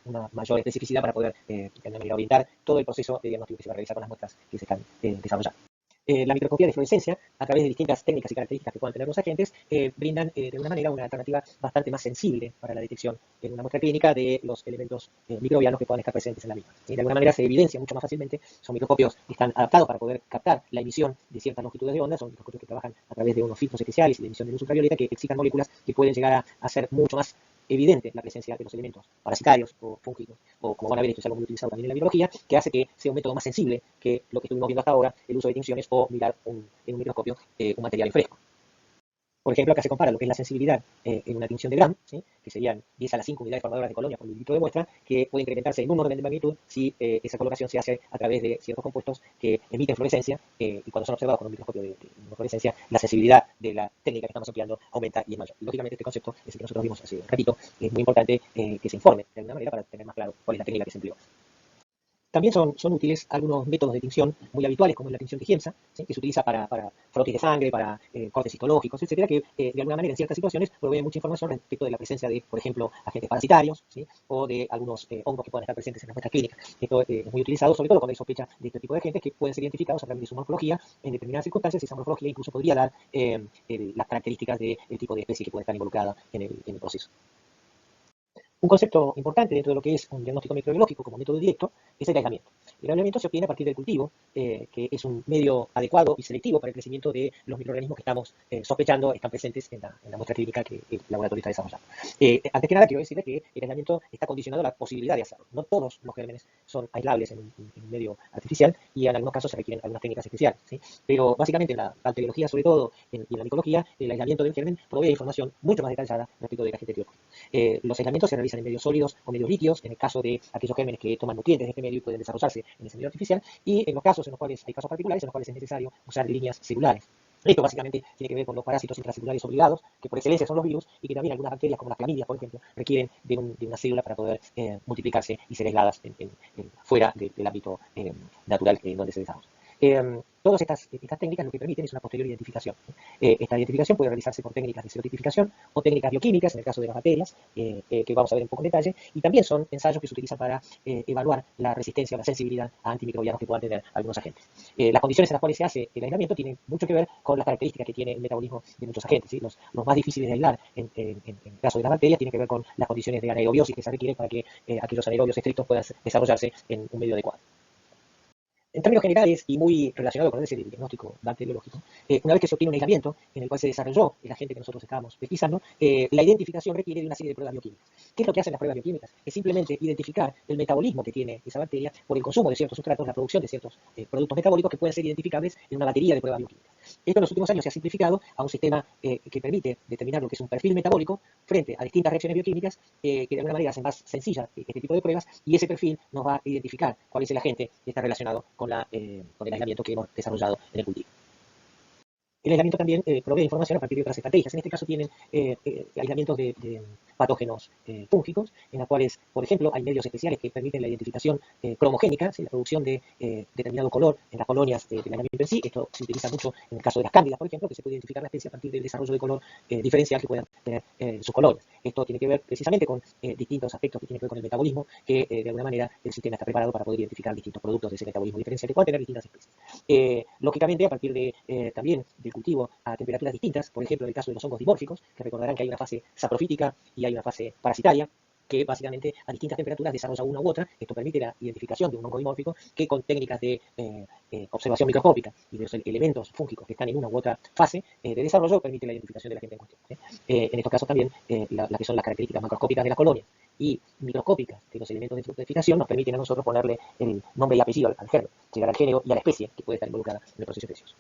una mayor especificidad para poder de alguna manera orientar todo el proceso de diagnóstico que se va a realizar con las muestras que se están desarrollando. La microscopía de fluorescencia, a través de distintas técnicas y características que puedan tener los agentes, brindan de alguna manera una alternativa bastante más sensible para la detección en una muestra clínica de los elementos microbianos que puedan estar presentes en la misma. De alguna manera se evidencia mucho más fácilmente. Son microscopios que están adaptados para poder captar la emisión de ciertas longitudes de onda. Son microscopios que trabajan a través de unos filtros especiales y de emisión de luz ultravioleta que excitan moléculas que pueden llegar a hacer mucho más evidente la presencia de los elementos parasitarios o fúngicos, o como van a ver, esto es algo muy utilizado también en la biología, que hace que sea un método más sensible que lo que estuvimos viendo hasta ahora, el uso de tinciones o mirar en un microscopio un material fresco. Por ejemplo, acá se compara lo que es la sensibilidad en una tinción de Gram, ¿sí? Que serían 10 a la 5 unidades formadoras de colonia por mililitro de muestra, que puede incrementarse en un orden de magnitud si esa coloración se hace a través de ciertos compuestos que emiten fluorescencia, y cuando son observados con un microscopio de fluorescencia, la sensibilidad de la técnica que estamos empleando aumenta y es mayor. Y lógicamente este concepto es el que nosotros vimos hace un ratito. Es muy importante que se informe de alguna manera para tener más claro cuál es la técnica que se empleó. También son útiles algunos métodos de tinción muy habituales, como la tinción de Giemsa, ¿sí? Que se utiliza para frotis de sangre, para cortes histológicos, etcétera, que de alguna manera en ciertas situaciones provee mucha información respecto de la presencia de, por ejemplo, agentes parasitarios, ¿sí? O de algunos hongos que puedan estar presentes en las muestras clínicas. Esto es muy utilizado, sobre todo cuando hay sospecha de este tipo de agentes que pueden ser identificados a través de su morfología en determinadas circunstancias, y esa morfología incluso podría dar las características del tipo de especie que puede estar involucrada en el proceso. Un concepto importante dentro de lo que es un diagnóstico microbiológico como método directo es el aislamiento. El aislamiento se obtiene a partir del cultivo, que es un medio adecuado y selectivo para el crecimiento de los microorganismos que estamos sospechando están presentes en la muestra clínica que el laboratorio está desarrollando. Antes que nada, quiero decirles que el aislamiento está condicionado a la posibilidad de hacerlo. No todos los gérmenes son aislables en un medio artificial y en algunos casos se requieren algunas técnicas especiales, ¿sí? Pero básicamente en la bacteriología, sobre todo, y en la micología, el aislamiento del germen provee información mucho más detallada respecto del agente etiológico. Los aislamientos se realizan en medios sólidos o medios líquidos, en el caso de aquellos gérmenes que toman nutrientes de este medio y pueden desarrollarse en ese medio artificial, y en los casos en los cuales hay casos particulares en los cuales es necesario usar líneas celulares. Esto básicamente tiene que ver con los parásitos intracelulares obligados, que por excelencia son los virus, y que también algunas bacterias, como las clamidias, por ejemplo, requieren de una célula para poder multiplicarse y ser aisladas fuera del ámbito natural en donde se desarrollan. Todas estas técnicas lo que permiten es una posterior identificación. Esta identificación puede realizarse por técnicas de serotipificación o técnicas bioquímicas, en el caso de las bacterias, que vamos a ver un poco en detalle, y también son ensayos que se utilizan para evaluar la resistencia o la sensibilidad a antimicrobianos que puedan tener algunos agentes. Las condiciones en las cuales se hace el aislamiento tienen mucho que ver con las características que tiene el metabolismo de muchos agentes. ¿Sí? Los más difíciles de aislar en el caso de las bacterias tienen que ver con las condiciones de anaerobiosis que se requieren para que aquellos anaerobios estrictos puedan desarrollarse en un medio adecuado. En términos generales, y muy relacionado con ese diagnóstico bacteriológico, una vez que se obtiene un aislamiento en el cual se desarrolló el agente que nosotros estábamos pesquisando, la identificación requiere de una serie de pruebas bioquímicas. ¿Qué es lo que hacen las pruebas bioquímicas? Es simplemente identificar el metabolismo que tiene esa bacteria por el consumo de ciertos sustratos, la producción de ciertos productos metabólicos que pueden ser identificables en una batería de pruebas bioquímicas. Esto en los últimos años se ha simplificado a un sistema que permite determinar lo que es un perfil metabólico frente a distintas reacciones bioquímicas que de alguna manera hacen más sencilla este tipo de pruebas, y ese perfil nos va a identificar cuál es el agente que está relacionado con el aislamiento que hemos desarrollado en el cultivo. El aislamiento también provee información a partir de otras estrategias. En este caso tienen aislamientos de patógenos fúngicos, en los cuales, por ejemplo, hay medios especiales que permiten la identificación cromogénica, ¿sí? La producción de determinado color en las colonias del aislamiento en sí. Esto se utiliza mucho en el caso de las cándidas, por ejemplo, que se puede identificar la especie a partir del desarrollo de color diferencial que puedan tener sus colonias. Esto tiene que ver precisamente con distintos aspectos que tienen que ver con el metabolismo, que de alguna manera el sistema está preparado para poder identificar distintos productos de ese metabolismo diferencial que puedan tener distintas especies. Lógicamente, a partir de también del cultivo a temperaturas distintas, por ejemplo, en el caso de los hongos dimórficos, que recordarán que hay una fase saprofítica y hay una fase parasitaria, que básicamente a distintas temperaturas desarrolla una u otra. Esto permite la identificación de un hongo dimórfico que con técnicas de observación microscópica y de los elementos fúngicos que están en una u otra fase de desarrollo permite la identificación de la gente en cuestión. En estos casos también las que son las características macroscópicas de las colonias y microscópicas de los elementos de fructificación nos permiten a nosotros ponerle el nombre y apellido al germen, llegar al género y a la especie que puede estar involucrada en el proceso infeccioso.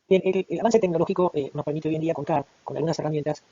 Bien, el avance tecnológico nos permite hoy en día contar con algunas herramientas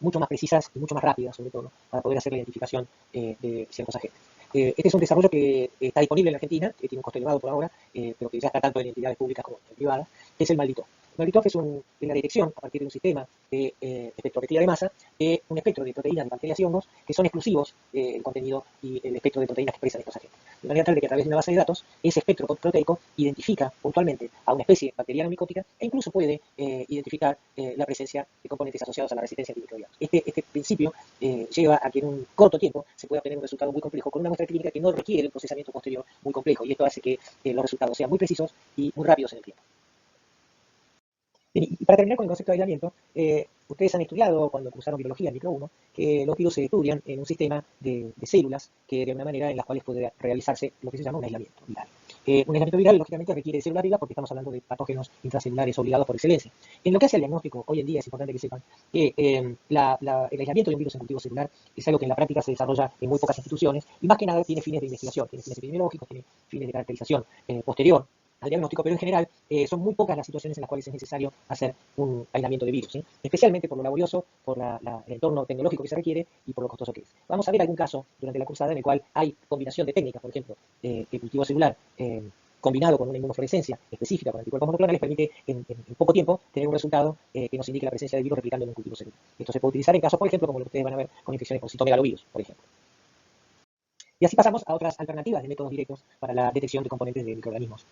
mucho más precisas y mucho más rápidas, sobre todo, ¿no? Para poder hacer la identificación de ciertos agentes. Este es un desarrollo que está disponible en Argentina, que tiene un costo elevado por ahora, pero que ya está tanto en entidades públicas como en privadas, que es el Malditof. El Malditof es la detección, a partir de un sistema de espectrometría de masa, de un espectro de proteínas de bacterias y hongos que son exclusivos del contenido y el espectro de proteínas que expresan estos agentes. De manera tal de que a través de una base de datos, ese espectro proteico identifica puntualmente a una especie bacteriana o micótica e incluso puede identificar la presencia de componentes asociados a la resistencia antimicrobiana. Este principio lleva a que en un corto tiempo se pueda obtener un resultado muy complejo con una muestra clínica que no requiere un procesamiento posterior muy complejo, y esto hace que los resultados sean muy precisos y muy rápidos en el tiempo. Bien, y para terminar con el concepto de aislamiento, ustedes han estudiado cuando cursaron biología en micro 1 que los virus se estudian en un sistema de células que de alguna manera en las cuales puede realizarse lo que se llama un aislamiento viral. Un aislamiento viral lógicamente requiere de células vivas porque estamos hablando de patógenos intracelulares obligados por excelencia. En lo que hace al diagnóstico, hoy en día es importante que sepan que el aislamiento de un virus en cultivo celular es algo que en la práctica se desarrolla en muy pocas instituciones y más que nada tiene fines de investigación, tiene fines epidemiológicos, tiene fines de caracterización posterior al diagnóstico, pero en general son muy pocas las situaciones en las cuales es necesario hacer un aislamiento de virus, ¿sí? Especialmente por lo laborioso, por el entorno tecnológico que se requiere y por lo costoso que es. Vamos a ver algún caso durante la cursada en el cual hay combinación de técnicas, por ejemplo, el cultivo celular combinado con una inmunofluorescencia específica con anticuerpos monoclonales permite en poco tiempo tener un resultado que nos indique la presencia de virus replicando en un cultivo celular. Esto se puede utilizar en casos, por ejemplo, como lo que ustedes van a ver con infecciones por citomegalovirus, por ejemplo. Y así pasamos a otras alternativas de métodos directos para la detección de componentes de microorganismos.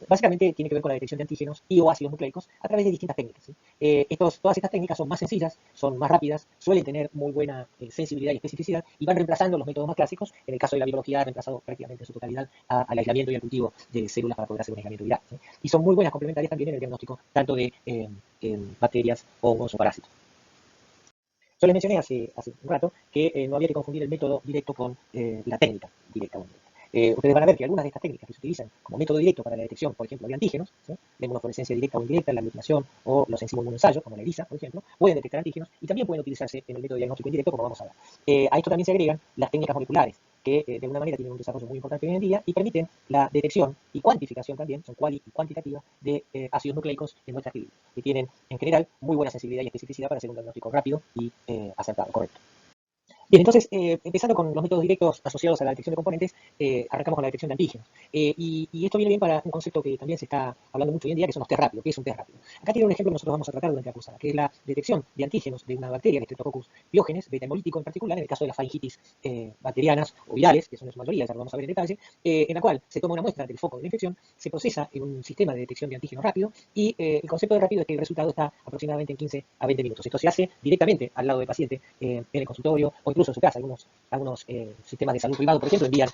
Básicamente tiene que ver con la detección de antígenos y o ácidos nucleicos a través de distintas técnicas, ¿sí? Todas estas técnicas son más sencillas, son más rápidas, suelen tener muy buena sensibilidad y especificidad y van reemplazando los métodos más clásicos. En el caso de la biología ha reemplazado prácticamente en su totalidad al aislamiento y al cultivo de células para poder hacer un aislamiento viral, ¿sí? Y son muy buenas complementarias también en el diagnóstico tanto de bacterias, hongos o parásitos. Yo les mencioné hace un rato que no había que confundir el método directo con la técnica directa o indirecta. Ustedes van a ver que algunas de estas técnicas que se utilizan como método directo para la detección, por ejemplo, de antígenos, ¿sí? La inmunofluorescencia directa o indirecta, la aglutinación o los enzimos inmunoensayos, como la ELISA, por ejemplo, pueden detectar antígenos y también pueden utilizarse en el método diagnóstico indirecto, como vamos a ver. A esto también se agregan las técnicas moleculares, que de alguna manera tienen un desarrollo muy importante hoy en día y permiten la detección y cuantificación también, son cuali y cuantitativas, de ácidos nucleicos en muestras clínicas, que tienen en general muy buena sensibilidad y especificidad para hacer un diagnóstico rápido y acertado, correcto. Bien, entonces, empezando con los métodos directos asociados a la detección de componentes, arrancamos con la detección de antígenos. Y esto viene bien para un concepto que también se está hablando mucho hoy en día, que son los test rápidos. ¿Qué es un test rápido? Acá tiene un ejemplo que nosotros vamos a tratar durante la cursada, que es la detección de antígenos de una bacteria, el Streptococcus pyogenes, beta hemolítico en particular, en el caso de las faringitis bacterianas o virales, que son en su mayoría, ya lo vamos a ver en detalle, en la cual se toma una muestra del foco de la infección, se procesa en un sistema de detección de antígenos rápido y el concepto de rápido es que el resultado está aproximadamente en 15 a 20 minutos. Esto se hace directamente al lado del paciente en el consultorio o incluso en su casa. Algunos sistemas de salud privado, por ejemplo, envían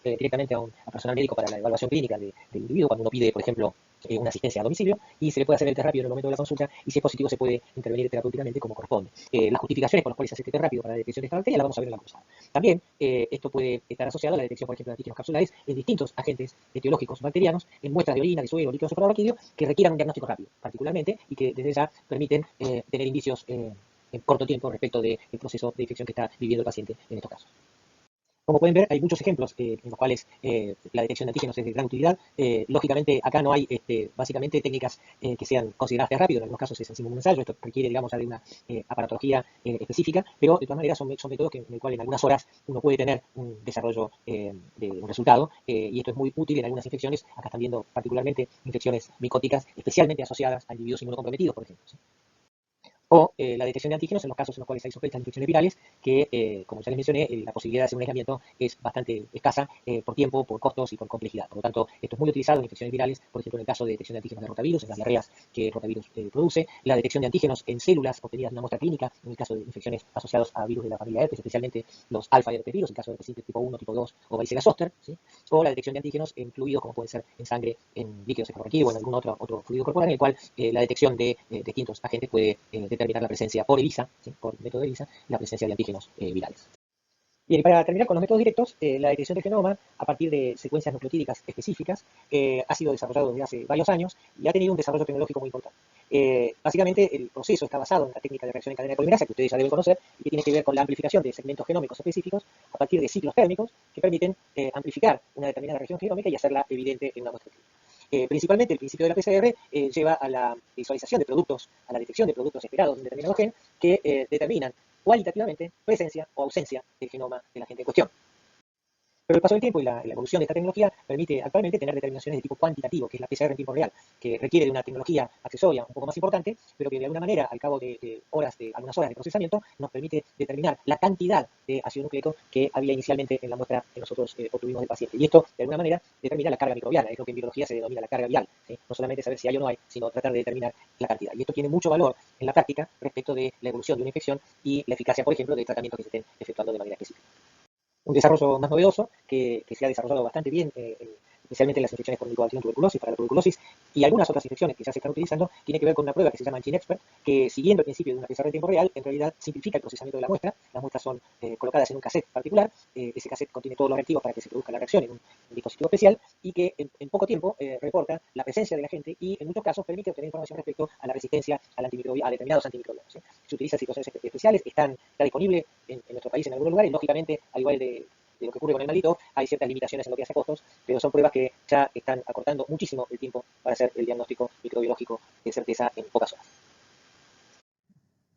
directamente a personal médico para la evaluación clínica del individuo cuando uno pide, por ejemplo, una asistencia a domicilio y se le puede hacer el test rápido en el momento de la consulta y si es positivo se puede intervenir terapéuticamente como corresponde. Las justificaciones por las cuales se hace este test rápido para la detección de esta bacteria las vamos a ver en la cursada. También esto puede estar asociado a la detección, por ejemplo, de antígenos capsulares en distintos agentes etiológicos bacterianos, en muestras de orina, de suero, líquido suprarraquídeo, que requieran un diagnóstico rápido, particularmente, y que desde ya permiten tener indicios en corto tiempo respecto del proceso de infección que está viviendo el paciente en estos casos. Como pueden ver, hay muchos ejemplos en los cuales la detección de antígenos es de gran utilidad. Lógicamente, acá no hay básicamente técnicas que sean consideradas de rápido. En algunos casos es encima un ensayo. Esto requiere, digamos, de una aparatología específica, pero de todas maneras son métodos en el cual en algunas horas uno puede tener un desarrollo de un resultado. Y esto es muy útil en algunas infecciones. Acá están viendo particularmente infecciones micóticas, especialmente asociadas a individuos inmunocomprometidos, por ejemplo, ¿sí? O la detección de antígenos en los casos en los cuales hay sospechas de infecciones virales, que, como ya les mencioné, la posibilidad de hacer un aislamiento es bastante escasa por tiempo, por costos y por complejidad. Por lo tanto, esto es muy utilizado en infecciones virales, por ejemplo, en el caso de detección de antígenos de rotavirus, en las diarreas que el rotavirus produce, la detección de antígenos en células obtenidas de una muestra clínica, en el caso de infecciones asociadas a virus de la familia herpes, especialmente los alfa herpesvirus, en el caso de herpes tipo 1, tipo 2 o varicela zoster, ¿sí? O la detección de antígenos en fluidos, como pueden ser en sangre, en líquido cefalorraquídeo o en algún otro fluido corporal, en el cual la detección de distintos agentes puede determinar la presencia por ELISA, ¿sí? Por método de ELISA, la presencia de antígenos virales. Bien, y para terminar con los métodos directos, la detección del genoma a partir de secuencias nucleotídicas específicas ha sido desarrollado desde hace varios años y ha tenido un desarrollo tecnológico muy importante. Básicamente, el proceso está basado en la técnica de reacción en cadena de polimerasa, que ustedes ya deben conocer, y que tiene que ver con la amplificación de segmentos genómicos específicos a partir de ciclos térmicos que permiten amplificar una determinada región genómica y hacerla evidente en una muestra clínica. Principalmente el principio de la PCR lleva a la visualización de productos, a la detección de productos esperados de un determinado gen que determinan cualitativamente presencia o ausencia del genoma del agente en cuestión. Pero el paso del tiempo y la evolución de esta tecnología permite actualmente tener determinaciones de tipo cuantitativo, que es la PCR en tiempo real, que requiere de una tecnología accesoria un poco más importante, pero que de alguna manera, al cabo de algunas horas de procesamiento, nos permite determinar la cantidad de ácido nucleico que había inicialmente en la muestra que nosotros obtuvimos del paciente. Y esto, de alguna manera, determina la carga microbiana, es lo que en biología se denomina la carga viral, ¿sí? No solamente saber si hay o no hay, sino tratar de determinar la cantidad. Y esto tiene mucho valor en la práctica respecto de la evolución de una infección y la eficacia, por ejemplo, de tratamientos que se estén efectuando de manera específica. Un desarrollo más novedoso que se ha desarrollado bastante bien, especialmente en las infecciones por micoacción tuberculosis, para la tuberculosis y algunas otras infecciones que ya se están utilizando, tiene que ver con una prueba que se llama GeneXpert, que siguiendo el principio de una PCR en tiempo real, en realidad simplifica el procesamiento de la muestra. Las muestras son colocadas en un cassette particular, ese cassette contiene todos los reactivos para que se produzca la reacción en un dispositivo especial y que en poco tiempo reporta la presencia del agente y en muchos casos permite obtener información respecto a la resistencia a determinados antimicrobianos, ¿sí? Se utiliza en situaciones especiales, está disponible en nuestro país en algunos lugares, lógicamente, al igual de lo que ocurre con el maldito, hay ciertas limitaciones en lo que hace a costos, pero son pruebas que ya están acortando muchísimo el tiempo para hacer el diagnóstico microbiológico de certeza en pocas horas.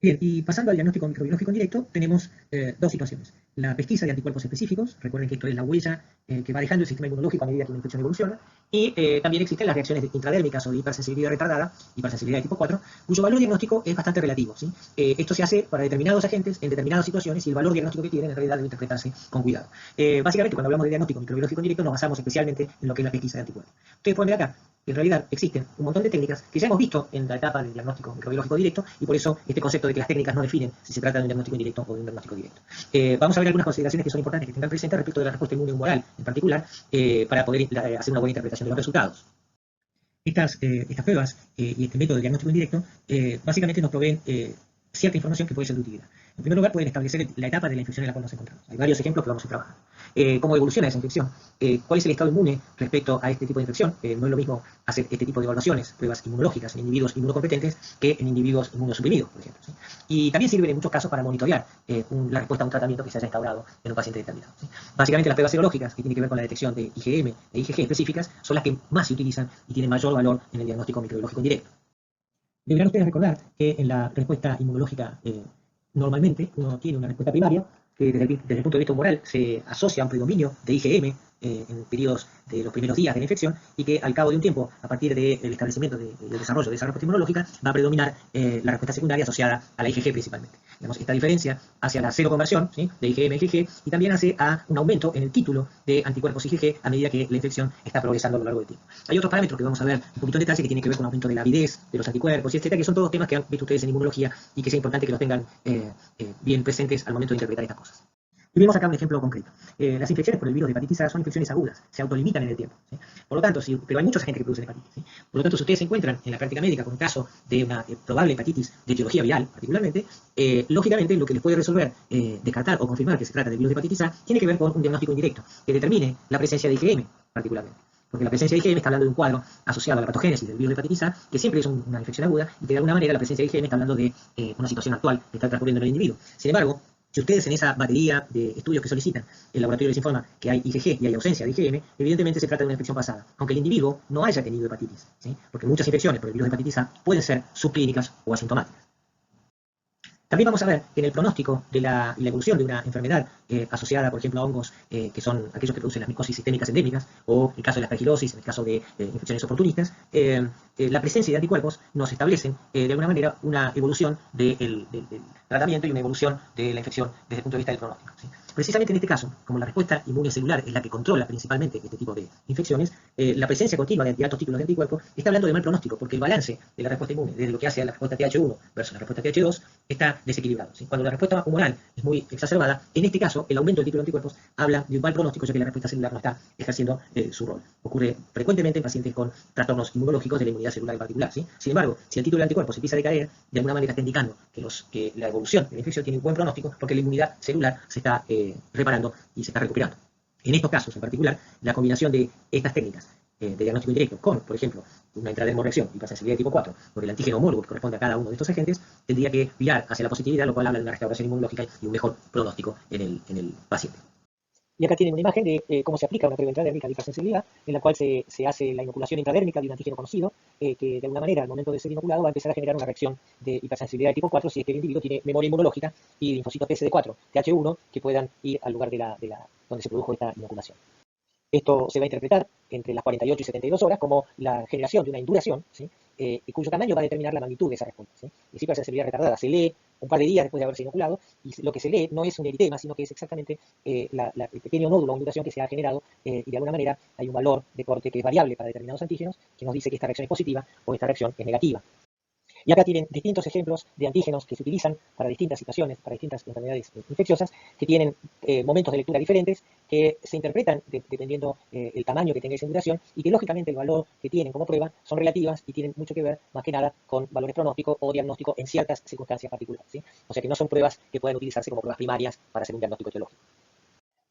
Bien, y pasando al diagnóstico microbiológico indirecto, tenemos dos situaciones. La pesquisa de anticuerpos específicos, recuerden que esto es la huella que va dejando el sistema inmunológico a medida que una infección evoluciona, y también existen las reacciones intradérmicas o de hipersensibilidad retardada, hipersensibilidad de tipo 4, cuyo valor diagnóstico es bastante relativo, ¿sí? Esto se hace para determinados agentes en determinadas situaciones y el valor diagnóstico que tienen en realidad debe interpretarse con cuidado. Básicamente, cuando hablamos de diagnóstico microbiológico indirecto, nos basamos especialmente en lo que es la pesquisa de anticuerpos. Ustedes pueden ver acá, en realidad existen un montón de técnicas que ya hemos visto en la etapa del diagnóstico microbiológico directo y por eso este concepto de que las técnicas no definen si se trata de un diagnóstico indirecto o de un diagnóstico directo. Vamos a ver algunas consideraciones que son importantes que tengan presentes respecto de la respuesta inmune humoral en particular para poder hacer una buena interpretación de los resultados. Estas pruebas y este método de diagnóstico indirecto básicamente nos proveen cierta información que puede ser de utilidad. En primer lugar, pueden establecer la etapa de la infección en la cual nos encontramos. Hay varios ejemplos que vamos a trabajar. ¿Cómo evoluciona esa infección? ¿Cuál es el estado inmune respecto a este tipo de infección? No es lo mismo hacer este tipo de evaluaciones, pruebas inmunológicas en individuos inmunocompetentes que en individuos inmunosuprimidos, por ejemplo, ¿sí? Y también sirven en muchos casos para monitorear la respuesta a un tratamiento que se haya instaurado en un paciente determinado, ¿sí? Básicamente las pruebas serológicas que tienen que ver con la detección de IgM e IgG específicas son las que más se utilizan y tienen mayor valor en el diagnóstico microbiológico indirecto. Deberán ustedes recordar que en la respuesta inmunológica normalmente uno tiene una respuesta primaria que desde el punto de vista moral se asocia a un predominio de IgM en periodos de los primeros días de la infección y que al cabo de un tiempo, a partir del establecimiento del desarrollo de esa respuesta inmunológica, va a predominar la respuesta secundaria asociada a la IgG principalmente. Digamos, esta diferencia hacia la seroconversión, ¿sí?, de IgM a IgG, y también hace a un aumento en el título de anticuerpos IgG a medida que la infección está progresando a lo largo del tiempo. Hay otros parámetros que vamos a ver un poquito en detalle que tienen que ver con el aumento de la avidez de los anticuerpos, y etcétera, que son todos temas que han visto ustedes en inmunología y que es importante que los tengan bien presentes al momento de interpretar estas cosas. Y vemos acá un ejemplo concreto. Las infecciones por el virus de hepatitis A son infecciones agudas, se autolimitan en el tiempo, ¿sí? Por lo tanto, pero hay mucha gente que produce hepatitis, ¿sí? Por lo tanto, si ustedes se encuentran en la práctica médica con un caso de una probable hepatitis de etiología viral, particularmente, lógicamente lo que les puede resolver descartar o confirmar que se trata de virus de hepatitis A tiene que ver con un diagnóstico indirecto, que determine la presencia de IgM, particularmente. Porque la presencia de IgM está hablando de un cuadro asociado a la patogénesis del virus de hepatitis A, que siempre es una infección aguda, y que de alguna manera la presencia de IgM está hablando de una situación actual que está transcurriendo en el individuo. Sin embargo, si ustedes en esa batería de estudios que solicitan, el laboratorio les informa que hay IgG y hay ausencia de IgM, evidentemente se trata de una infección pasada, aunque el individuo no haya tenido hepatitis, ¿sí? Porque muchas infecciones por el virus de hepatitis A pueden ser subclínicas o asintomáticas. También vamos a ver que en el pronóstico de la evolución de una enfermedad asociada, por ejemplo, a hongos que son aquellos que producen las micosis sistémicas endémicas, o en el caso de la aspergilosis, en el caso de infecciones oportunistas, la presencia de anticuerpos nos establecen de alguna manera una evolución del tratamiento y una evolución de la infección desde el punto de vista del pronóstico, ¿sí? Precisamente en este caso, como la respuesta inmune celular es la que controla principalmente este tipo de infecciones, la presencia continua de altos títulos de anticuerpos está hablando de mal pronóstico, porque el balance de la respuesta inmune, desde lo que hace a la respuesta TH1 versus la respuesta TH2, está desequilibrado, ¿sí? Cuando la respuesta humoral es muy exacerbada, en este caso, el aumento del título de anticuerpos habla de un mal pronóstico, ya que la respuesta celular no está ejerciendo su rol. Ocurre frecuentemente en pacientes con trastornos inmunológicos de la inmunidad celular en particular, ¿sí? Sin embargo, si el título de anticuerpos empieza a decaer, de alguna manera está indicando que la evolución de la infección tiene un buen pronóstico, porque la inmunidad celular se está reparando y se está recuperando. En estos casos en particular, la combinación de estas técnicas de diagnóstico indirecto con, por ejemplo, una intradermoreacción y hipersensibilidad de tipo 4, por el antígeno homólogo que corresponde a cada uno de estos agentes, tendría que virar hacia la positividad, lo cual habla de una restauración inmunológica y un mejor pronóstico en el paciente. Y acá tienen una imagen de cómo se aplica una previa intradérmica de hipersensibilidad, en la cual se hace la inoculación intradérmica de un antígeno conocido, que de alguna manera al momento de ser inoculado va a empezar a generar una reacción de hipersensibilidad de tipo 4 si es que el individuo tiene memoria inmunológica y linfocitos TCD4, TH1, que puedan ir al lugar donde se produjo esta inoculación. Esto se va a interpretar entre las 48 y 72 horas como la generación de una induración, ¿sí? Y cuyo tamaño va a determinar la magnitud de esa respuesta, ¿sí? Es hipersensibilidad retardada. Se lee un par de días después de haberse inoculado y lo que se lee no es un eritema, sino que es exactamente el pequeño nódulo o induración que se ha generado y de alguna manera hay un valor de corte que es variable para determinados antígenos que nos dice que esta reacción es positiva o esta reacción es negativa. Y acá tienen distintos ejemplos de antígenos que se utilizan para distintas situaciones, para distintas enfermedades infecciosas, que tienen momentos de lectura diferentes, que se interpretan dependiendo el tamaño que tenga esa induración, y que lógicamente el valor que tienen como prueba son relativas y tienen mucho que ver, más que nada, con valores pronósticos o diagnósticos en ciertas circunstancias particulares, ¿sí? O sea que no son pruebas que puedan utilizarse como pruebas primarias para hacer un diagnóstico etiológico.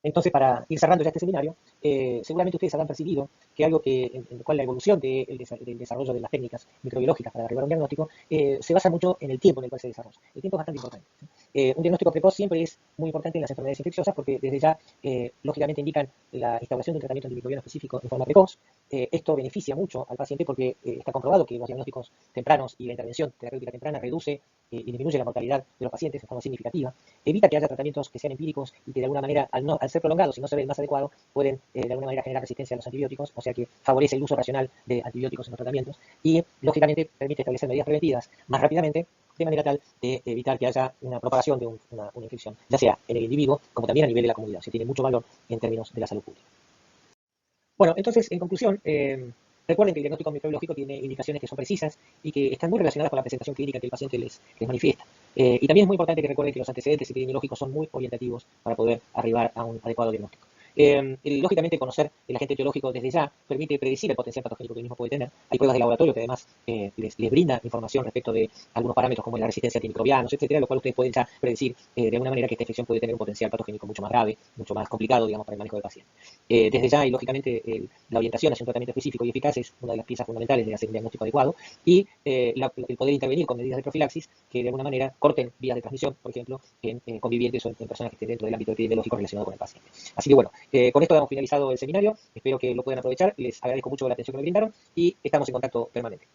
Entonces, para ir cerrando ya este seminario, seguramente ustedes habrán percibido que algo en el cual la evolución del desarrollo de las técnicas microbiológicas para arribar a un diagnóstico se basa mucho en el tiempo en el cual se desarrolla. El tiempo es bastante importante, ¿sí? Un diagnóstico precoz siempre es muy importante en las enfermedades infecciosas porque desde ya, lógicamente, indican la instauración de un tratamiento antimicrobiano específico en forma precoz. Esto beneficia mucho al paciente porque está comprobado que los diagnósticos tempranos y la intervención terapéutica temprana reduce y disminuye la mortalidad de los pacientes de forma significativa. Evita que haya tratamientos que sean empíricos y que de alguna manera, al ser prolongados y no se ve el más adecuado, pueden de alguna manera generar resistencia a los antibióticos, o sea que favorece el uso racional de antibióticos en los tratamientos y, lógicamente, permite establecer medidas preventivas más rápidamente, de manera tal de evitar que haya una propagación de una infección, ya sea en el individuo como también a nivel de la comunidad. O sea, tiene mucho valor en términos de la salud pública. Bueno, entonces, en conclusión, recuerden que el diagnóstico microbiológico tiene indicaciones que son precisas y que están muy relacionadas con la presentación clínica que el paciente les manifiesta. Y también es muy importante que recuerden que los antecedentes epidemiológicos son muy orientativos para poder arribar a un adecuado diagnóstico. Lógicamente, conocer el agente etiológico desde ya permite predecir el potencial patogénico que el mismo puede tener. Hay pruebas de laboratorio que además les brindan información respecto de algunos parámetros como la resistencia a antimicrobianos, etcétera, lo cual ustedes pueden ya predecir de alguna manera que esta infección puede tener un potencial patogénico mucho más grave, mucho más complicado, digamos, para el manejo del paciente. Desde ya, y lógicamente, la orientación hacia un tratamiento específico y eficaz es una de las piezas fundamentales de hacer un diagnóstico adecuado y el poder intervenir con medidas de profilaxis que de alguna manera corten vías de transmisión, por ejemplo, en convivientes o en personas que estén dentro del ámbito epidemiológico relacionado con el paciente. Así que bueno, con esto hemos finalizado el seminario, espero que lo puedan aprovechar, les agradezco mucho la atención que me brindaron y estamos en contacto permanente.